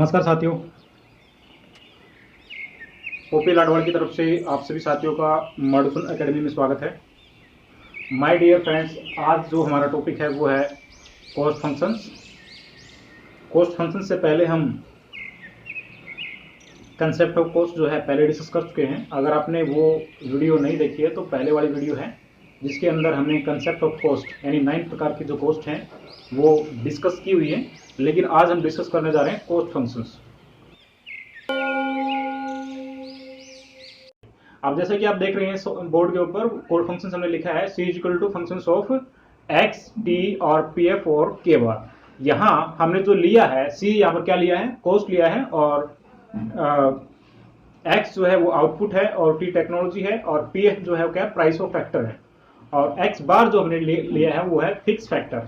नमस्कार साथियों, ओपी लाडवाड़ की तरफ से आप सभी साथियों का मॉडर्न एकेडमी में स्वागत है। माय डियर फ्रेंड्स, आज जो हमारा टॉपिक है वो है कॉस्ट फंक्शंस। कॉस्ट फंक्शन से पहले हम कंसेप्ट ऑफ कॉस्ट जो है पहले डिस्कस कर चुके हैं। अगर आपने वो वीडियो नहीं देखी है तो पहले वाली वीडियो है जिसके अंदर हमने कंसेप्ट ऑफ कॉस्ट यानी 9 प्रकार की जो कॉस्ट हैं वो डिस्कस की हुई है। लेकिन आज हम डिस्कस करने जा रहे हैं कॉस्ट फंक्शंस। अब जैसे कि आप देख रहे हैं बोर्ड के ऊपर कॉस्ट फंक्शंस हमने लिखा है C equal to functions of x, t और pf और k बार। यहाँ हमने जो लिया है C, यहाँ पर क्या लिया है, कॉस्ट लिया है, और x जो है वो आउटपुट है और t टेक्नोलॉजी है और pf जो है वो क्या प्राइस ऑफ फैक्टर है, और x बार जो हमने लिया है वो है फिक्स फैक्टर।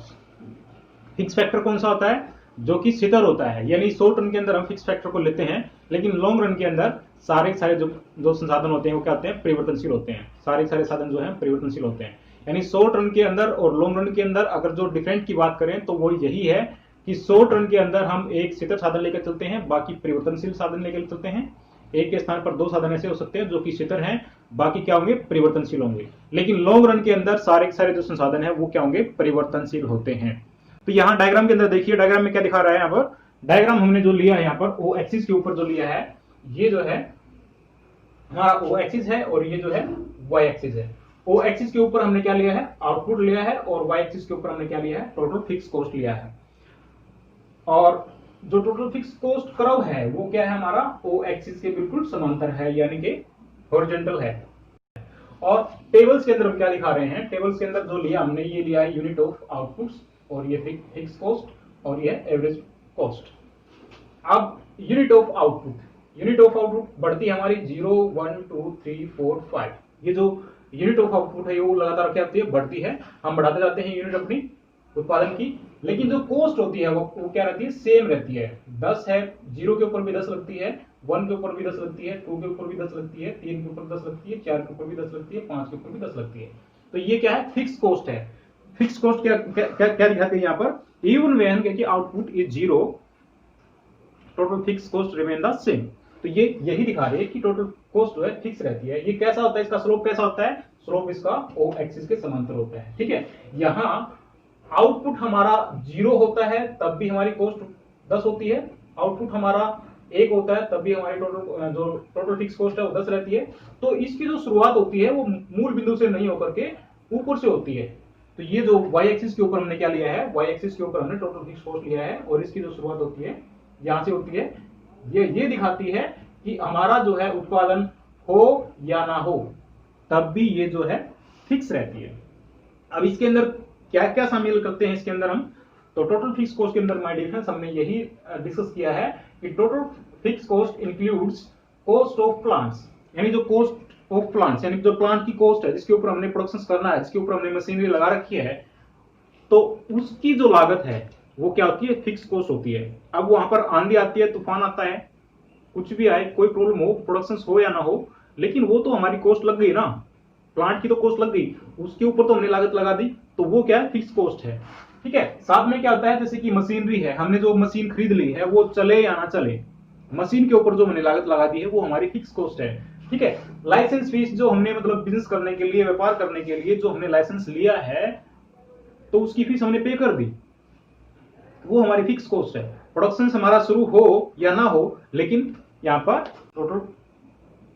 फिक्स फैक्टर कौन सा होता है? जो कि स्थिर होता है, यानी शॉर्ट रन के अंदर हम फिक्स फैक्टर को लेते हैं, लेकिन लॉन्ग रन के अंदर सारे जो संसाधन होते हैं वो क्या होते हैं, परिवर्तनशील होते हैं। सारे साधन जो है परिवर्तनशील होते हैं। यानी शॉर्ट रन के अंदर और लॉन्ग रन के अंदर अगर जो डिफरेंट की बात करें तो वो यही है कि शॉर्ट रन के अंदर हम एक स्थिर साधन लेकर चलते हैं, बाकी परिवर्तनशील साधन लेकर चलते हैं। एक के स्थान पर दो साधन ऐसे हो सकते हैं जो कि स्थिर हैं, बाकी क्या होंगे, परिवर्तनशील होंगे। लेकिन लॉन्ग रन के अंदर सारे जो संसाधन है वो क्या होंगे, परिवर्तनशील होते हैं। तो यहाँ डायग्राम के अंदर देखिए, डायग्राम में क्या दिखा रहा है। यहाँ पर डायग्राम हमने जो लिया है यहाँ पर ओ एक्सिस के ऊपर जो लिया है, ये जो है हमारा ओ एक्सिस है और ये जो है वाई एक्सिस है। ओ एक्सिस के ऊपर हमने क्या लिया है, आउटपुट लिया है, और वाई एक्सिस के ऊपर हमने क्या लिया है, टोटल फिक्स कॉस्ट लिया है। और जो टोटल फिक्स कॉस्ट कर्व है वो क्या है, हमारा ओ एक्सिस के बिल्कुल समांतर है, यानी कि हॉरिजॉन्टल है। और टेबल्स के अंदर हम क्या दिखा रहे हैं, टेबल्स के अंदर जो लिया हमने, ये लिया है यूनिट ऑफ आउटपुट्स, और ये फिक्स कॉस्ट, और ये एवरेज कॉस्ट। अब यूनिट ऑफ आउटपुट बढ़ती है हमारी 0, 1, 2, 3, 4, 5। ये जो यूनिट ऑफ आउटपुट है वो लगातार क्या होती है, बढ़ती है। हम बढ़ाते जाते हैं यूनिट अपनी उत्पादन की, लेकिन जो कॉस्ट होती है वो क्या रहती है, सेम रहती है। 10 है, 0 के ऊपर भी 10 लगती है, 1 के ऊपर भी 10 लगती है, 2 के ऊपर भी 10 लगती है, 3 के ऊपर 10 लगती है, 4 के ऊपर भी 10 लगती है, 5 के ऊपर भी 10 लगती है। तो ये क्या है, फिक्स कॉस्ट है। फिक्स कॉस्ट क्या दिखाते हैं यहाँ पर, इवन व्हेन क्योंकि output is 0 total fix cost remain the same. तो ये यही दिखा रही है कि टोटल कॉस्ट जो है फिक्स रहती है। ये कैसा होता है, इसका स्लोप कैसा होता है, स्लोप इसका ओ एक्सिस के समांतर होता है। ठीक है, यहाँ आउटपुट हमारा 0 होता है तब भी हमारी कॉस्ट 10 होती है, आउटपुट हमारा 1 होता है तब भी हमारी टोटल फिक्स कॉस्ट है वो 10 रहती है। तो इसकी जो शुरुआत होती है वो मूल बिंदु से नहीं होकर के ऊपर से होती है। तो ये जो वाई एक्सिस के ऊपर हमने क्या लिया है, वाई एक्सिस के ऊपर हमने टोटल फिक्स कॉस्ट लिया है, और इसकी जो शुरुआत होती है यहां से होती है। ये दिखाती है कि हमारा जो है उत्पादन हो या ना हो तब भी ये जो है फिक्स रहती है। अब इसके अंदर क्या क्या शामिल करते हैं इसके अंदर हम, तो टोटल फिक्स कॉस्ट के अंदर माय डिफरेंस हमने यही डिस्कस किया है कि total fix cost includes cost of plants, यानी जो कॉस्ट ऑफ प्लांट्स यानी जो प्लांट की कॉस्ट है जिसके ऊपर हमने प्रोडक्शन करना है, जिसके ऊपर हमने मशीनरी लगा रखी है, तो उसकी जो लागत है वो क्या होती है, फिक्स कॉस्ट होती है। अब वहां पर आंधी आती है, तूफान आता है, कुछ भी आए, कोई प्रॉब्लम हो, प्रोडक्शन हो या ना हो, लेकिन वो तो हमारी कॉस्ट लग गई ना, प्लांट की तो कॉस्ट लग गई, उसके ऊपर तो हमने लागत लगा दी, तो वो क्या है, फिक्स कॉस्ट है। ठीक है, साथ में क्या होता है, जैसे कि मशीनरी है, हमने जो मशीन खरीद ली है वो चले या ना चले, मशीन के ऊपर जो हमने लागत लगा दी है वो हमारी फिक्स कॉस्ट है। ठीक है, लाइसेंस फीस जो हमने मतलब बिजनेस करने के लिए, व्यापार करने के लिए जो हमने लाइसेंस लिया है तो उसकी फीस हमने पे कर दी, वो हमारी फिक्स कॉस्ट है। प्रोडक्शन हमारा शुरू हो या ना हो, लेकिन यहाँ पर total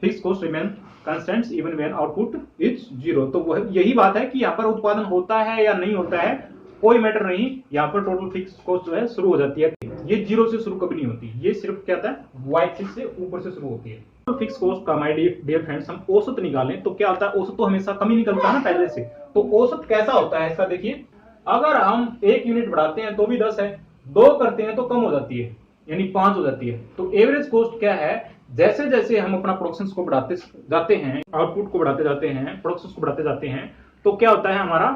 fix cost remain constant even when output is 0। तो वो यही बात है कि यहाँ पर उत्पादन होता है या नहीं होता है कोई मैटर नहीं, यहाँ पर टोटल फिक्स कॉस्ट जो है शुरू हो जाती है। ये 0 से शुरू कभी नहीं होती, ये सिर्फ क्या होता है, वाई एक्सिस से ऊपर से शुरू होती है। तो फिक्स कॉस्ट का माय डियर फ्रेंड्स हम औसत निकालें तो क्या होता है, औसत तो हमेशा कम ही निकलता है ना पहले से। तो औसत कैसा होता है इसका देखिए, अगर हम 1 यूनिट बढ़ाते हैं तो भी 10 है, 2 करते हैं तो कम हो जाती है, यानी 5 हो जाती है। तो एवरेज कॉस्ट क्या है, जैसे जैसे हम अपना प्रोडक्शन को बढ़ाते जाते हैं, आउटपुट को बढ़ाते जाते हैं, प्रोडक्शन को बढ़ाते जाते हैं, तो क्या होता है, हमारा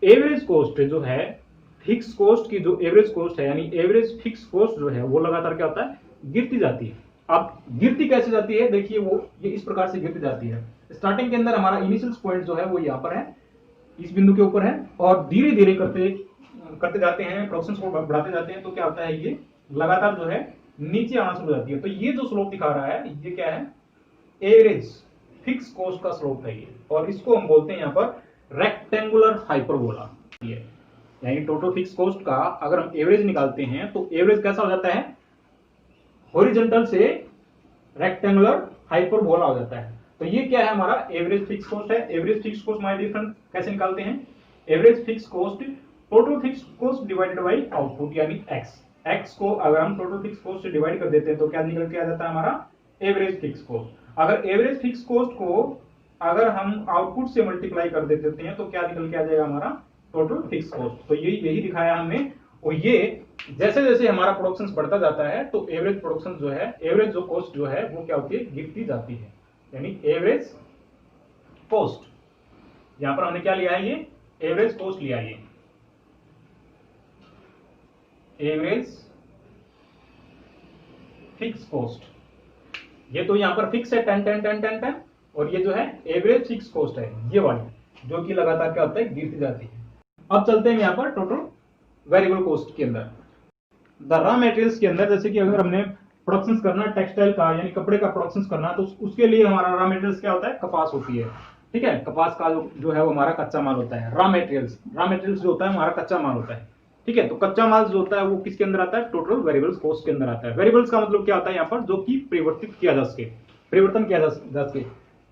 एवरेज कॉस्ट जो है, फिक्स कॉस्ट की जो एवरेज कॉस्ट है, यानी एवरेज फिक्स कॉस्ट जो है वो लगातार क्या होता है, गिरती जाती है। अब गिरती कैसे जाती है, देखिए वो ये इस प्रकार से गिरती जाती है। स्टार्टिंग के अंदर हमारा इनिशियल पॉइंट जो है वो यहाँ पर है, इस बिंदु के ऊपर है, और धीरे धीरे करते जाते हैं, प्रोडक्शन को बढ़ाते जाते हैं, तो क्या होता है, ये लगातार जो है नीचे आना शुरू हो जाती है। तो ये जो स्लोप दिखा रहा है ये क्या है, एवरेज फिक्स कॉस्ट का स्लोप है ये, और इसको हम बोलते हैं यहाँ पर रेक्टेंगुलर हाइपरबोला। यानी टोटल फिक्स कॉस्ट का अगर हम एवरेज निकालते हैं तो एवरेज कैसा हो जाता है, हॉरिजॉन्टल से रेक्टेंगुलर हाइपरबोला हो जाता है। तो ये क्या है, हमारा एवरेज फिक्स कॉस्ट है। Average fix cost my difference कैसे निकालते हैं, average fix cost total fix cost divided by output यानी एक्स। एक्स को अगर हम टोटल फिक्स कॉस्ट से डिवाइड कर देते हैं तो क्या निकल के आ जाता है हमारा एवरेज फिक्स कॉस्ट। अगर एवरेज फिक्स कॉस्ट को अगर हम आउटपुट से मल्टीप्लाई कर देते हैं तो क्या निकल के आ जाएगा हमारा टोटल फिक्स कॉस्ट। तो यही दिखाया हमने। और ये जैसे जैसे हमारा प्रोडक्शन बढ़ता जाता है तो एवरेज प्रोडक्शन जो है, एवरेज जो कॉस्ट जो है वो क्या होती है, गिरती जाती है। यानी एवरेज कॉस्ट, यहां पर हमने क्या लिया है, ये एवरेज कॉस्ट लिया है, ये एवरेज फिक्स कॉस्ट। ये तो यहां पर फिक्स है 10 10 10 10 10, और ये जो है एवरेज फिक्स कॉस्ट है ये वाली, जो कि लगातार क्या होता है, गिरती जाती है। अब चलते हैं यहां पर टोटल वेरिएबल कॉस्ट के अंदर। द रॉ मटेरियल्स के अंदर, जैसे कि अगर हमने प्रोडक्शन करना टेक्सटाइल का यानी कपड़े का प्रोडक्शन करना, तो उसके लिए हमारा रॉ मटेरियल्स क्या होता है, कपास होती है। ठीक है, कपास का जो है वो हमारा कच्चा माल होता है। रॉ मटेरियल्स जो होता है हमारा कच्चा माल होता है। ठीक है, तो कच्चा माल जो होता है वो किसके अंदर आता है, टोटल वेरिएबल्स कॉस्ट के अंदर आता है। वेरिएबल्स का मतलब क्या होता है यहाँ पर, जो कि परिवर्तन किया जा सके।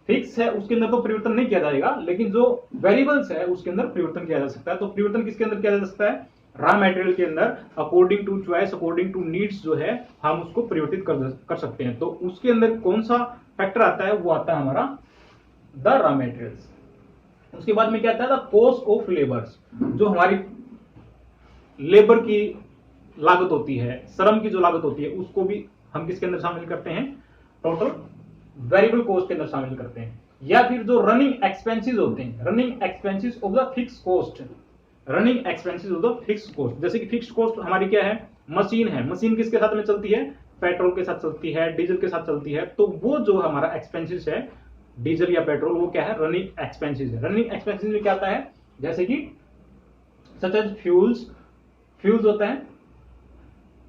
फिक्स है उसके अंदर तो परिवर्तन नहीं किया जाएगा, लेकिन जो वेरिएबल्स है उसके अंदर परिवर्तन किया जा सकता है। तो परिवर्तन किसके अंदर किया जा सकता है, रॉ मटेरियल के अंदर। According to choice, according to needs जो है हम उसको परिवर्तित कर सकते हैं। तो उसके अंदर कौन सा फैक्टर आता है, वो आता है हमारा द रॉ मटेरियल्स। उसके बाद में क्या आता है, द कॉस्ट ऑफ लेबर्स, जो हमारी लेबर की लागत होती है, श्रम की जो लागत होती है, उसको भी हम किसके अंदर शामिल करते हैं, टोटल वेरिएबल कॉस्ट के अंदर शामिल करते हैं। या फिर जो रनिंग एक्सपेंसेस होते हैं, running expenses of the fix cost, running expenses of the fix cost. जैसे कि फिक्स कॉस्ट हमारी क्या है, मशीन है। मशीन किसके साथ में चलती है, पेट्रोल के साथ चलती है, डीजल के साथ चलती है। तो वो जो हमारा एक्सपेंसेस है, डीजल या पेट्रोल, वो क्या है, रनिंग एक्सपेंसेस है। रनिंग एक्सपेंसेस में क्या आता है, जैसे कि सच एज फ्यूल्स होता है,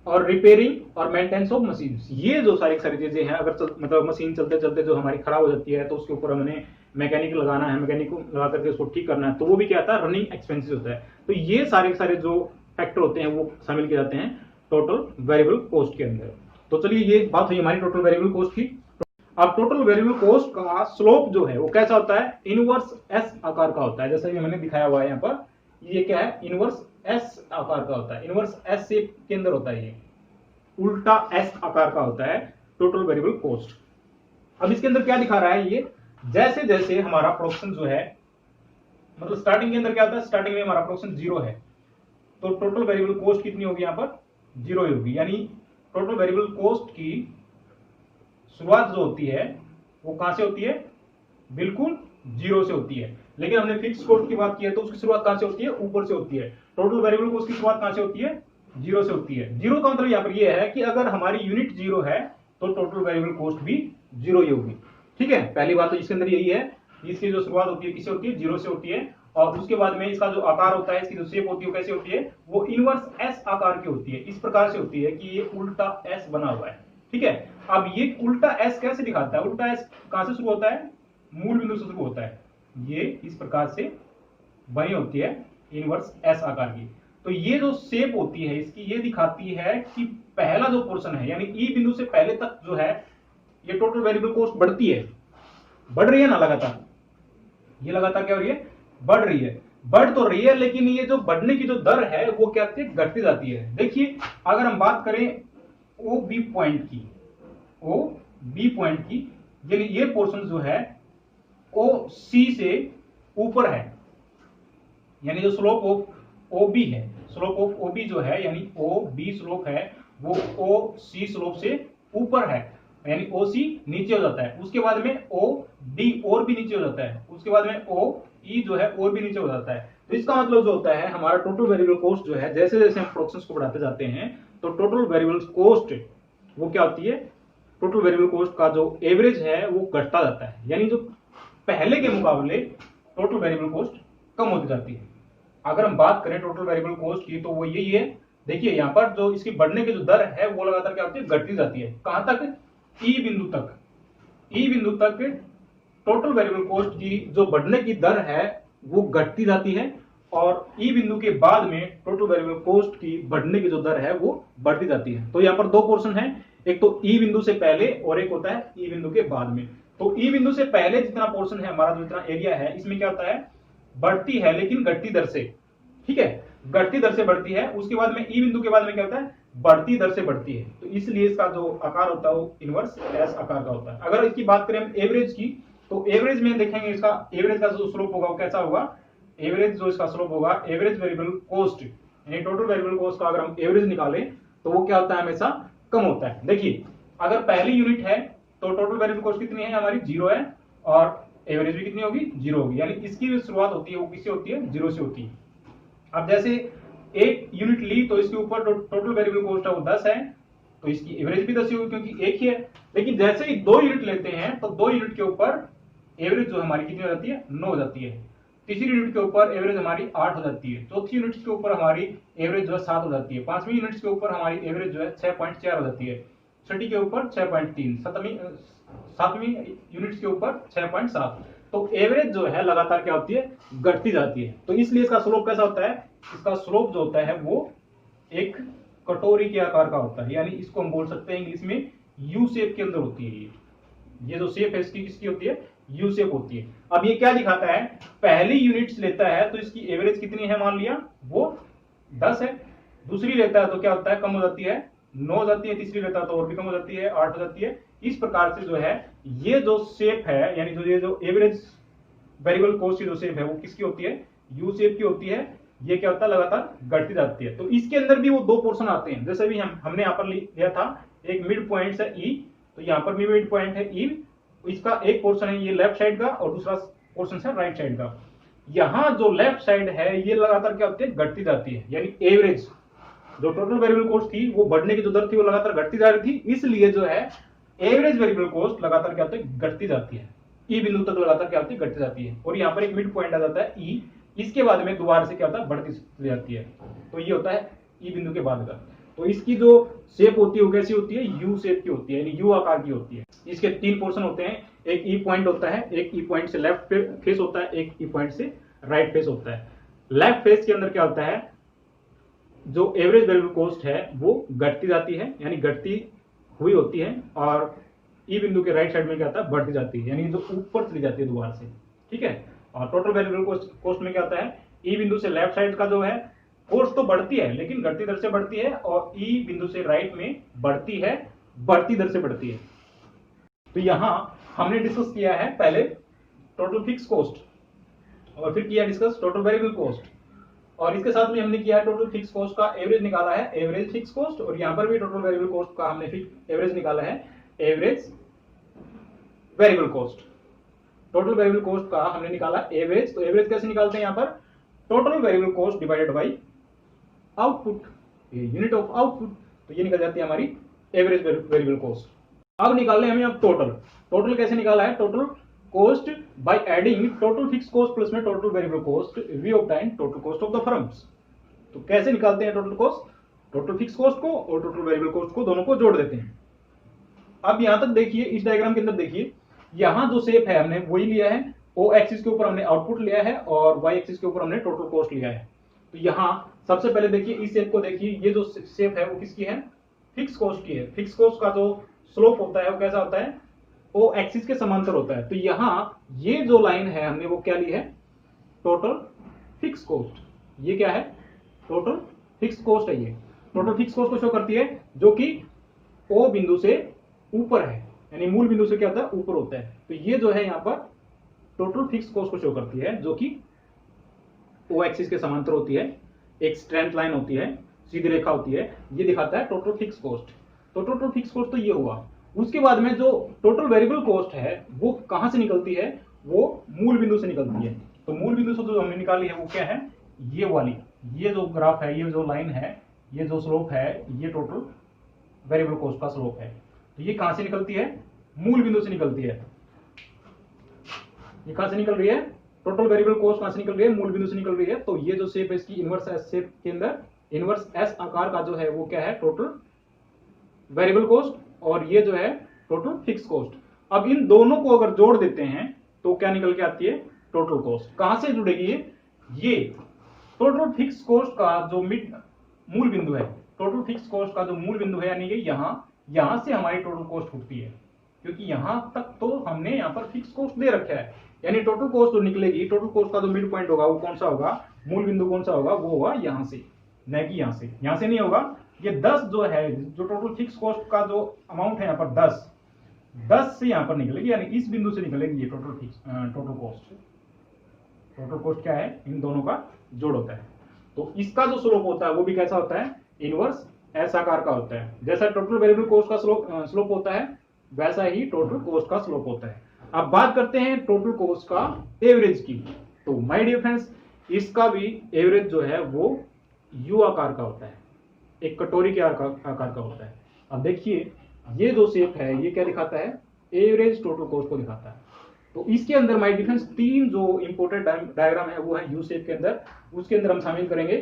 और रिपेयरिंग और मेंटेनेंस ऑफ मशीन। ये जो सारी चीजें हैं, अगर मतलब मशीन चलते चलते जो हमारी खराब हो जाती है तो उसके ऊपर हमने मैकेनिक लगाना है, मैकेनिक को लगा करके उसको ठीक करना है, तो वो भी क्या आता है, रनिंग एक्सपेंसेस होता है। तो ये सारे जो फैक्टर होते हैं वो शामिल किए जाते हैं टोटल वेरिएबल कॉस्ट के अंदर। तो चलिए, ये बात हुई हमारी टोटल वेरिएबल कॉस्ट की। अब टोटल वेरिएबल कॉस्ट का स्लोप जो है वो कैसा होता है, इनवर्स एस आकार का होता है। जैसा कि मैंने दिखाया हुआ है यहाँ पर, ये क्या है, इनवर्स एस आकार का होता है। इनवर्स एस शेप के अंदर होता है, ये उल्टा एस आकार का होता है टोटल वेरिएबल कॉस्ट। अब इसके अंदर क्या दिखा रहा है, ये जैसे जैसे हमारा प्रोडक्शन जो है, मतलब स्टार्टिंग के अंदर क्या होता है, स्टार्टिंग में हमारा प्रोडक्शन 0 है, तो टोटल वेरिएबल कॉस्ट कितनी होगी, यहाँ पर 0 होगी। यानी टोटल वेरिएबल कॉस्ट की शुरुआत जो होती है वो कहां से होती है, बिल्कुल 0 से होती है। लेकिन हमने फिक्स कॉस्ट की बात की है तो उसकी शुरुआत कहां से होती है, ऊपर से होती है। टोटल वेरिएबल कॉस्ट की शुरुआत कहां से होती है, 0 से होती है। 0 का मतलब यहाँ पर यह है कि अगर हमारी यूनिट 0 है तो टोटल वेरिएबल कॉस्ट भी 0 ही होगी। ठीक है, पहली बात तो इसके अंदर यही है, इसकी जो शुरुआत होती है किससे होती है, 0 से होती है। और उसके बाद में इसका जो आकार होता है, इसकी जो शेप होती है, कैसे होती है, वो इनवर्स एस आकार की होती है। इस प्रकार से होती है कि ये उल्टा एस बना हुआ है। ठीक है, अब ये उल्टा एस कैसे दिखाता है, उल्टा एस कहां से शुरू होता है, मूल बिंदु से शुरू होता है। ये इस प्रकार से बनी होती है इनवर्स एस आकार की। तो ये जो शेप होती है इसकी, ये दिखाती है कि पहला जो पोर्शन है, यानी ई बिंदु से पहले तक जो है, ये टोटल वेरिएबल कॉस्ट बढ़ती है, बढ़ रही है ना लगातार, ये लगातार क्या हो रही है, बढ़ रही है, बढ़ तो रही है, लेकिन ये जो बढ़ने की जो दर है वो क्या होती है, घटती जाती है। देखिए, अगर हम बात करें ओ बी पॉइंट की, यानी ये पोर्शन जो है ओ सी से ऊपर है, यानी जो स्लोप ऑफ ओ बी है, स्लोप ऑफ ओ बी जो है, यानी ओ बी स्लोप है वो ओ सी स्लोप से ऊपर है, यानी ओ सी नीचे हो जाता है। उसके बाद में ओ डी और भी नीचे हो जाता है, उसके बाद में ओ ई जो है और भी नीचे हो जाता है। तो इसका मतलब जो होता है, हमारा टोटल वेरिएबल कॉस्ट जो है, जैसे जैसे हम प्रोडक्शन को बढ़ाते जाते हैं तो टोटल वेरिएबल कॉस्ट वो क्या होती है, टोटल वेरिएबल कॉस्ट का जो एवरेज है वो घटता जाता है। यानी जो पहले के मुकाबले टोटल वेरिएबल कॉस्ट कम होती जाती है। अगर हम बात करें टोटल वेरिएबल कॉस्ट की, तो वो यही है देखिए यहाँ पर जो इसकी बढ़ने की जो दर है वो लगातार क्या होती है, घटती जाती है। कहां तक? ई बिंदु तक। ई बिंदु तक टोटल वेरिएबल कॉस्ट की जो बढ़ने की दर है वो घटती जाती है, और ई बिंदु के बाद में टोटल वेरिएबल कॉस्ट की बढ़ने की जो दर है वो बढ़ती जाती है। तो यहाँ पर दो पोर्शन है, एक तो ई बिंदु से पहले और एक होता है ई बिंदु के बाद में। तो ई बिंदु से पहले जितना पोर्शन है हमारा, जो इतना एरिया है, इसमें क्या होता है, बढ़ती है लेकिन घटती दर से। ठीक है, घटती दर से बढ़ती है। उसके बाद में ई बिंदु के बाद में क्या होता है, बढ़ती दर से बढ़ती है। तो इसलिए इसका जो आकार होता है वो इनवर्स एस आकार का होता है। अगर इसकी बात करें हम एवरेज की, तो एवरेज में देखेंगे इसका एवरेज का जो स्लोप होगा वो कैसा होगा। एवरेज जो इसका स्लोप होगा, एवरेज वेरिएबल कॉस्ट यानी टोटल वेरिएबल कॉस्ट का अगर हम एवरेज निकालें तो वो क्या होता है, हमेशा कम होता है। देखिए अगर पहली यूनिट है तो टोटल वेरिएबल कॉस्ट कितनी है हमारी, 0 है, और एवरेज भी कितनी होगी, 0 होगी। यानी इसकी जो शुरुआत होती है वो किससे होती है, 0 से होती है। अब जैसे एक यूनिट ली तो इसके ऊपर टोटल वेरिएबल कॉस्ट है वो 10 है, तो इसकी एवरेज भी 10 ही होगी क्योंकि एक ही है। लेकिन जैसे ही 2 यूनिट लेते हैं तो 2 यूनिट के ऊपर एवरेज जो हमारी कितनी हो जाती है, 9 हो जाती है। तीसरी यूनिट के ऊपर एवरेज हमारी 8 हो जाती है। चौथी यूनिट के ऊपर हमारी एवरेज जो है 7 हो जाती है। पांचवी यूनिट के ऊपर हमारी एवरेज जो है 6.4 हो जाती है। छठी के ऊपर 6.3, सातवीं यूनिट के ऊपर 6.7। तो एवरेज जो है लगातार क्या होती है, घटती जाती है। तो इसलिए इसका स्लोप कैसा होता है, इसका स्लोप जो होता है वो एक कटोरी के आकार का होता है। यानी इसको हम बोल सकते हैं इंग्लिश में यू शेप के अंदर होती है। ये जो शेप है इसकी किसकी होती है, यू शेप होती है। अब ये क्या दिखाता है, पहली यूनिट्स लेता है तो इसकी एवरेज कितनी है, मान लिया वो 10 है। दूसरी लेता है तो क्या होता है, कम हो जाती है, 9 हो जाती है। तीसरी लेता है तो और भी कम हो जाती है, 8 हो जाती है। इस प्रकार से जो है ये जो शेप है, यानी जो ये जो एवरेज वेरिएबल कॉस्ट की जो शेप है वो किसकी होती है, यू शेप की होती है। ये क्या होता है, लगातार घटती जाती है। तो इसके अंदर भी वो 2 पोर्शन आते हैं। जैसे भी हमने यहाँ पर लिया था, एक मिड पॉइंट है ई, तो यहाँ पर भी मिड पॉइंट है ई। इसका एक पोर्शन है ये लेफ्ट साइड का और दूसरा पोर्शन है राइट साइड का। यहाँ जो लेफ्ट साइड है ये लगातार क्या होती है, घटती जाती है। यानी एवरेज जो टोटल वेरिएबल कॉस्ट थी वो बढ़ने की जो दर थी वो लगातार घटती जा रही थी। इसलिए जो है एवरेज वेरिएबल कॉस्ट लगातार क्या होती है, घटती जाती है। ई बिंदु तक लगातार क्या होती है, घटती जाती है। और यहाँ पर एक मिड पॉइंट आ जाता है ई, इसके बाद में दोबारा से क्या होता है, बढ़ती जाती है। तो ये होता है ई बिंदु के बाद का। तो इसकी जो शेप होती है वो कैसी होती है, यू शेप की होती है, यानी यू आकार की होती है। इसके 3 पोर्शन होते हैं, एक ई पॉइंट होता है, एक ई पॉइंट से लेफ्ट फेस होता है, एक ई पॉइंट से राइट फेस होता है। लेफ्ट फेस के अंदर क्या होता है, जो एवरेज वेरिएबल कॉस्ट है वो घटती जाती है, यानी घटती हुई होती है। और ई बिंदु के राइट साइड में क्या होता है, बढ़ती जाती है, यानी जो ऊपर चली जाती है दोबारा से। ठीक है, और टोटल वेरिएबल कॉस्ट में क्या होता है, ई बिंदु से लेफ्ट साइड का जो है कॉस्ट तो बढ़ती है लेकिन घटती दर से बढ़ती है, और ई बिंदु से राइट में बढ़ती है, बढ़ती दर से बढ़ती है। तो यहां हमने डिस्कस किया है पहले टोटल फिक्स कॉस्ट और फिर किया डिस्कस टोटल वेरिएबल कॉस्ट, और इसके साथ में हमने किया है टोटल फिक्स कॉस्ट का एवरेज निकाला है, एवरेज फिक्स कॉस्ट। और यहां पर भी टोटल वेरिएबल कॉस्ट का हमने एवरेज निकाला है, average variable cost. Total variable cost का हमने निकाला एवरेज। तो एवरेज कैसे निकालते हैं, यहां पर total variable cost divided by output, unit of output. तो ये निकल जाती है हमारी एवरेज वेरिएबल कॉस्ट। अब निकालने हमें अब टोटल। टोटल कैसे निकाला है, total cost by adding total fix cost plus में total variable cost, we obtain total cost of the firms. तो कैसे निकालते हैं total cost, total fix cost को और टोटल वेरिएबल कॉस्ट को दोनों को जोड़ देते हैं। अब यहां तक देखिए, इस डायग्राम के अंदर देखिए, यहां जो शेप है हमने वही लिया है, ओ एक्सिस के ऊपर हमने आउटपुट लिया है और वाई एक्सिस के ऊपर हमने टोटल कॉस्ट लिया है। तो यहां सबसे पहले देखिए इस शेप को देखिए, ये जो शेप है वो किसकी है, फिक्स कॉस्ट की है। फिक्स कॉस्ट का जो स्लोप होता है वो कैसा होता है, ओ एक्सिस के समांतर होता है। तो यहां ये जो लाइन है हमने वो क्या ली है, टोटल फिक्स कॉस्ट। ये क्या है, टोटल फिक्स कॉस्ट है। ये टोटल फिक्स कॉस्ट को शो करती है जो कि ओ बिंदु से ऊपर है, यानी मूल बिंदु से क्या होता है, ऊपर होता है। तो ये जो है यहाँ पर टोटल फिक्स कॉस्ट को शो करती है जो कि ओ एक्सिस के समांतर होती है, एक स्ट्रेंथ लाइन होती है, सीधी रेखा होती है। ये दिखाता है टोटल फिक्स कॉस्ट। तो टोटल फिक्स कॉस्ट तो ये हुआ। उसके बाद में जो टोटल वेरिएबल कॉस्ट है वो कहां से निकलती है, वो मूल बिंदु से निकलती है। तो मूल बिंदु से जो हमने निकाली है वो क्या है, ये वाली, ये जो ग्राफ है, ये जो लाइन है, ये जो स्लोप है, ये टोटल वेरिएबल कॉस्ट का स्लोप है। तो ये कहां से निकलती है, मूल बिंदु से निकलती है। ये कहां से निकल रही है, टोटल वेरिएबल कॉस्ट कहां से निकल रही है, मूल बिंदु से निकल रही है। तो ये जो शेप है इसकी इनवर्स शेप के अंदर इनवर्स एस आकार का जो है वो क्या है, टोटल वेरिएबल कॉस्ट, और ये जो है टोटल फिक्स कॉस्ट। अब इन दोनों को अगर जोड़ देते हैं तो क्या निकल के आती है, टोटल कॉस्ट। कहां से जुड़ेगी ये टोटल फिक्स कॉस्ट का जो मूल बिंदु है, टोटल फिक्स कॉस्ट का जो मूल बिंदु है, यानी कि यहां से हमारी टोटल कॉस्ट उठती है, क्योंकि यहां तक तो हमने यहां पर फिक्स कॉस्ट दे रखा है। यानी टोटल कॉस्ट जो निकलेगी, टोटल कॉस्ट का जो मिड पॉइंट होगा वो कौन सा होगा, मूल बिंदु कौन सा होगा, वो होगा यहां से, न कि यहां से नहीं होगा। ये 10 जो है, जो टोटल फिक्स कॉस्ट का जो अमाउंट है यहाँ पर 10 से यहां पर निकलेगी, यानी इस बिंदु से निकलेगी ये टोटल कॉस्ट। टोटल कॉस्ट क्या है, इन दोनों का जोड़ होता है। तो इसका जो स्लोप होता है वो भी कैसा होता है, इनवर्स एस आकार का होता है। जैसा टोटल वेरिएबल कॉस्ट का स्लोप होता है, वैसा ही टोटल कॉस्ट का स्लोप होता है। अब बात करते हैं टोटल कॉस्ट का एवरेज की। तो माय डियर फ्रेंड्स, इसका भी एवरेज जो है वो यू आकार का होता है, एक कटोरी के आकार का होता है। अब देखिए ये जो शेप है ये क्या दिखाता है, एवरेज टोटल कॉस्ट को दिखाता है। तो इसके अंदर माय डियर फ्रेंड्स 3 जो इंपोर्टेंट डायग्राम है वो है यू शेप के अंदर, उसके अंदर हम शामिल करेंगे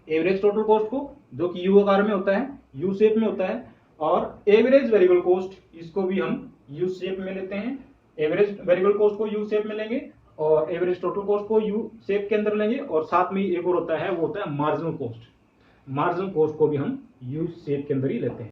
एवरेज टोटल कॉस्ट को, जो कि यू आकार में होता है, यू शेप में होता है, और एवरेज वेरिएबल कॉस्ट, इसको भी हम यू शेप में लेते हैं। एवरेज वेरिएबल कॉस्ट को यू शेप में लेंगे और एवरेज टोटल कॉस्ट को यू शेप के अंदर लेंगे, और साथ में एक और होता है, वो होता है मार्जिनल कॉस्ट। मार्जिनल कॉस्ट को भी हम यू शेप के अंदर ही लेते हैं।